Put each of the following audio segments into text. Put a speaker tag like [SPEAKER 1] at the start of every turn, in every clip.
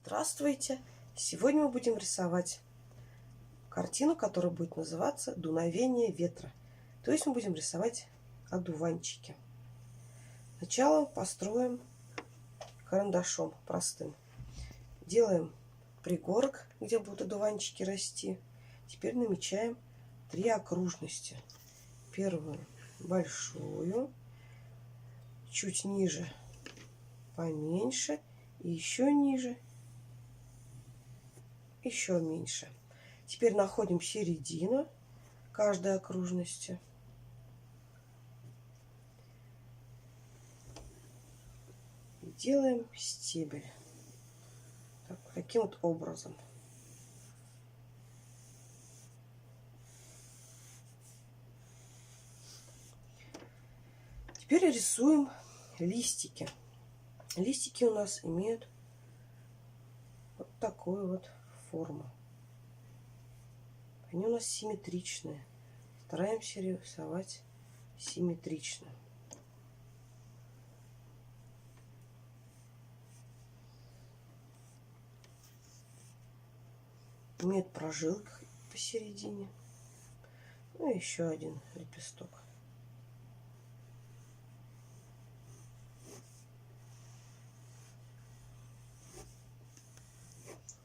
[SPEAKER 1] Здравствуйте! Сегодня мы будем рисовать картину, которая будет называться «Дуновение ветра». То есть мы будем рисовать одуванчики. Сначала построим карандашом простым. Делаем пригорок, где будут одуванчики расти. Теперь намечаем 3 окружности. Первую большую, чуть ниже поменьше, и еще ниже, еще меньше. Теперь находим середину каждой окружности. И делаем стебель. Таким вот образом. Теперь рисуем листики. Листики у нас имеют вот такую вот форму. Они у нас симметричные. Стараемся рисовать симметрично. Имеют прожилки посередине. Ну и еще один лепесток.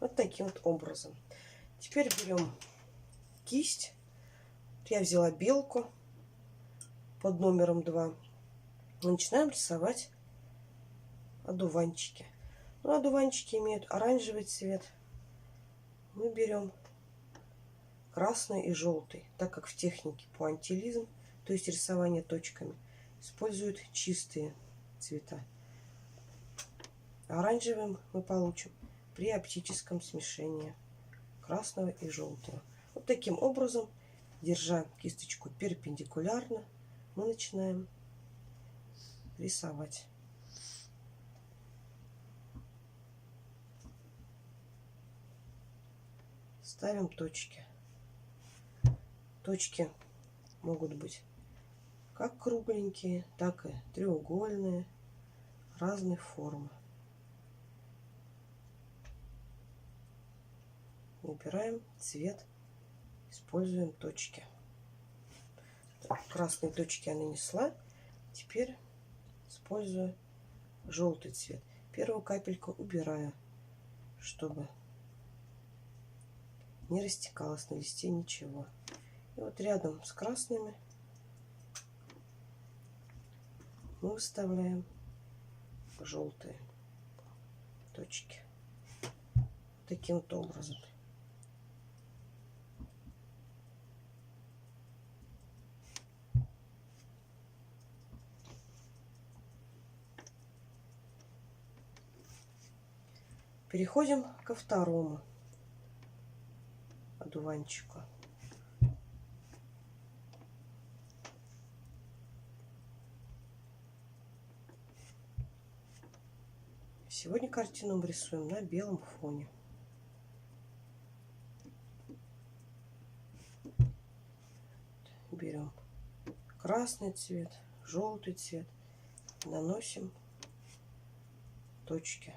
[SPEAKER 1] Вот таким вот образом. Теперь берем кисть. Я взяла белку под номером 2. Начинаем рисовать одуванчики. Ну, одуванчики имеют оранжевый цвет. Мы берем красный и желтый, так как в технике пуантилизм, то есть рисование точками, используют чистые цвета. Оранжевым мы получим при оптическом смешении красного и желтого. Вот таким образом, держа кисточку перпендикулярно, мы начинаем рисовать. Ставим точки. Точки могут быть как кругленькие, так и треугольные, разной формы. Выбираем цвет, используем точки. Красные точки я нанесла. Теперь использую желтый цвет. Первую капельку убираю, чтобы не растекалось на листе ничего. И вот рядом с красными мы выставляем желтые точки. Таким вот образом. Переходим ко второму одуванчику. Сегодня картину мы рисуем на белом фоне. Берем красный цвет, желтый цвет, наносим точки.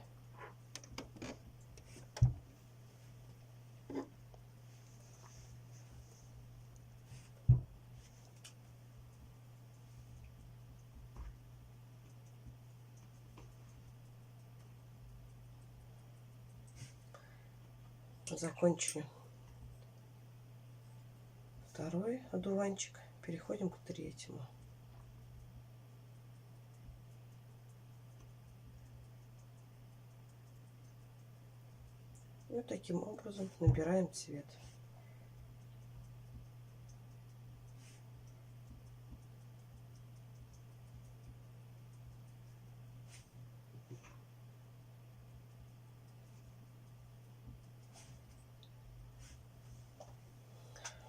[SPEAKER 1] Закончили второй одуванчик, переходим к третьему. И вот таким образом набираем цвет.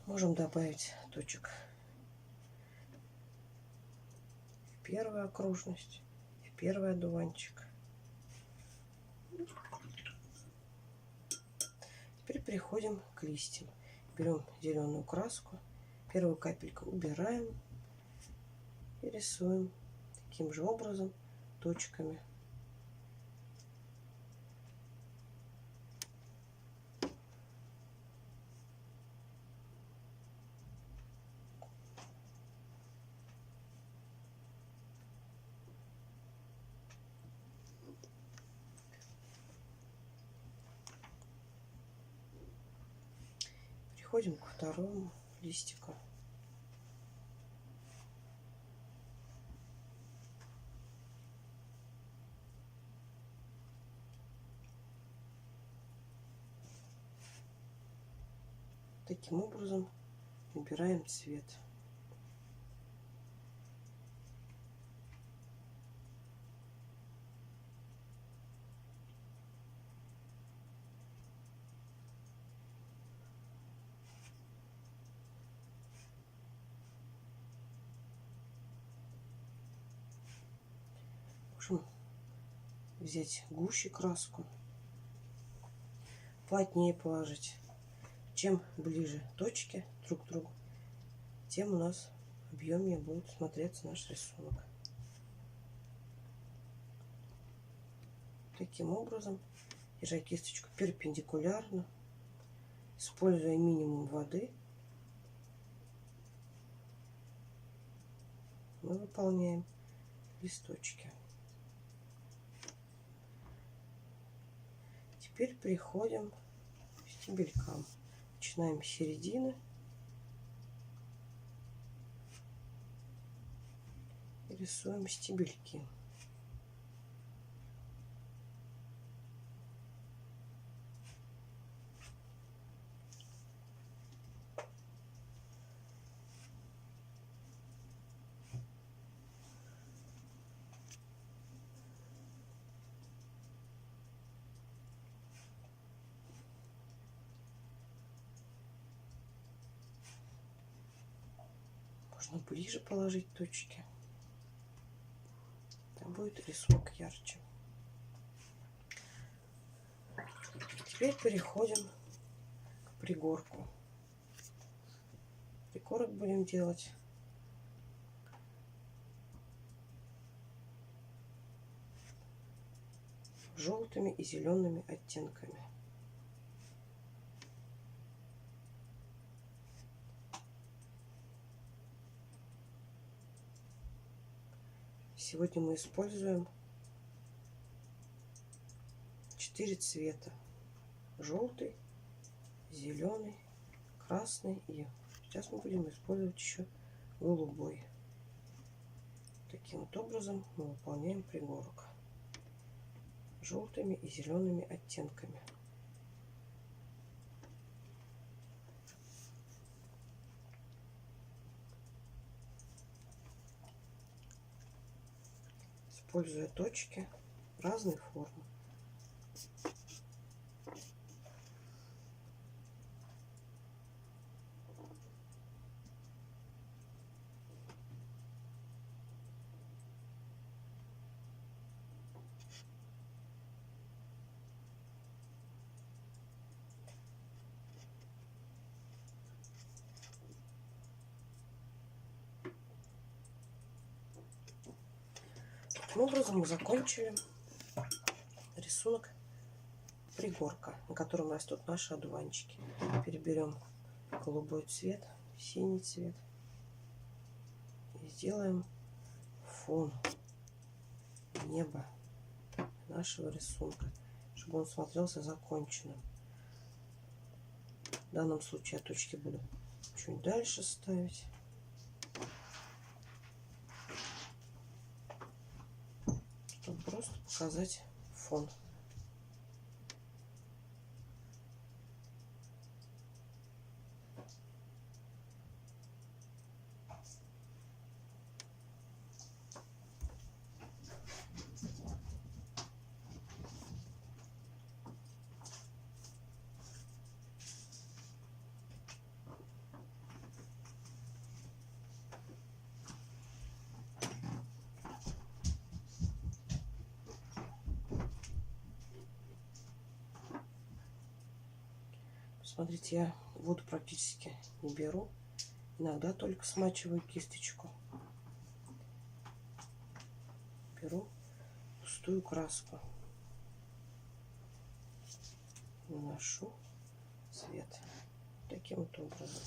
[SPEAKER 1] Можем добавить точек в первую окружность, в первый одуванчик. Теперь переходим к листьям. Берем зеленую краску, первую капельку убираем и рисуем таким же образом точками. переходим к второму листику. Таким образом набираем цвет. Можем взять гуще краску, плотнее положить. Чем ближе точки друг к другу, тем у нас объемнее будет смотреться наш рисунок. Таким образом, держа кисточку перпендикулярно, используя минимум воды, мы выполняем листочки. Теперь переходим к стебелькам. Начинаем с середины и рисуем стебельки. Можно ближе положить точки. Там будет рисунок ярче. Теперь переходим к пригорку. Пригорок будем делать желтыми и зелеными оттенками. Сегодня мы используем 4 цвета: желтый, зеленый, красный, и сейчас мы будем использовать еще голубой. Таким вот образом мы выполняем пригорок желтыми и зелеными оттенками. Используя точки разной формы. Таким образом мы закончили рисунок пригорка, на котором растут наши одуванчики. Переберем голубой цвет, синий цвет и сделаем фон неба нашего рисунка, чтобы он смотрелся законченным. В данном случае я точки буду чуть дальше ставить. Чтобы просто показать фон. Смотрите, я воду практически не беру. Иногда только смачиваю кисточку. Беру пустую краску. Наношу цвет таким вот образом.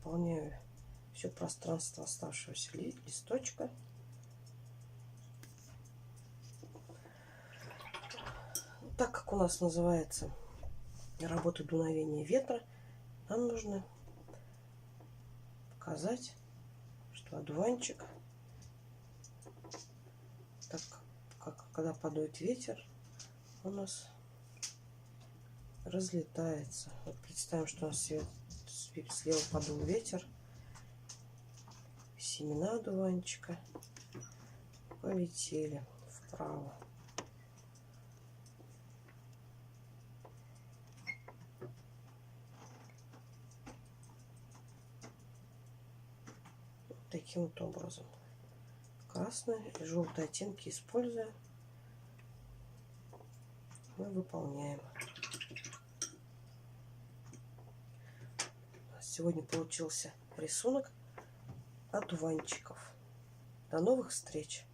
[SPEAKER 1] заполняю все пространство оставшегося листочка. Так как у нас называется работа дуновения ветра, нам нужно показать, что одуванчик, так как когда подует ветер, у нас разлетается. Вот представим, что у нас слева подул ветер, семена одуванчика полетели вправо. Вот таким вот образом. Красный и желтый оттенки используя, мы выполняем. Сегодня получился рисунок одуванчиков. До новых встреч!